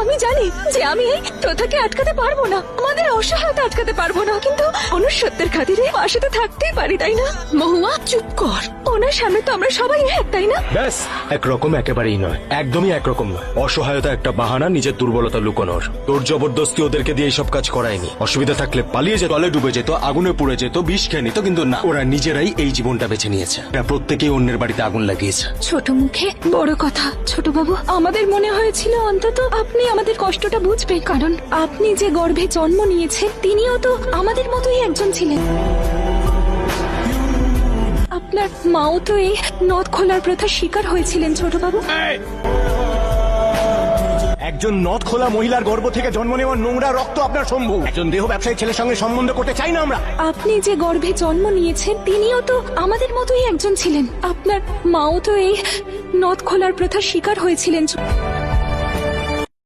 আমি জানি যে আমি এই প্রথাকে আটকাতে পারবো না, আমাদের অসহায়তা আটকাতে পারবো না, কিন্তু মনুষ্যত্বের খাতিরে পাশে তো থাকতেই পারি, তাই না? মহুয়া চুপ কর, ওনার সামনে তো আমরা সবাই এক, তাই না? ব্যাস, একরকম একেবারেই নয়, একদমই একরকম নয়। অসহায়তা একটা বাহানা নিজের দুর্বলতা লুকোনোর। তোর জবরদস্তি ওদেরকে দিয়ে এইসব কাজ করায়নি। অসুবিধা থাকলে পালিয়ে যেত, তলে ডুবে যেত, আগুনে পুড়ে যেত, বিষ খেয়ে নিত, কিন্তু না, ওরা নিজেরাই এই জীবনটা বেছে নিয়েছে। এরা প্রত্যেকেই অন্যের বাড়িতে আগুন লাগিয়েছে। ছোট মুখে বড় কথা। ছোট বাবু, আমাদের মনে হয়েছিল অন্তত আপনি আমাদের কষ্টটা বুঝবেন, কারণ আপনি যে গর্ভে জন্ম নিয়েছেন তিনিও তো আমাদের মতোই একজন ছিলেন। আপনার মাও তো এই নদ খোলার প্রথার শিকার হয়েছিলেন ছোট বাবু। একজন নদ খোলা মহিলার গর্ভ থেকে জন্ম নেওয়ার নোংরা রক্ত আপনার সম্ভব। একজন দেহ ব্যবসায়ী ছেলের সঙ্গে সম্বন্ধ করতে চাই না আমরা। আপনি যে গর্ভে জন্ম নিয়েছেন তিনিও তো আমাদের মতোই একজন ছিলেন। আপনার মাও তো এই নদ খোলার প্রথার শিকার হয়েছিলেন।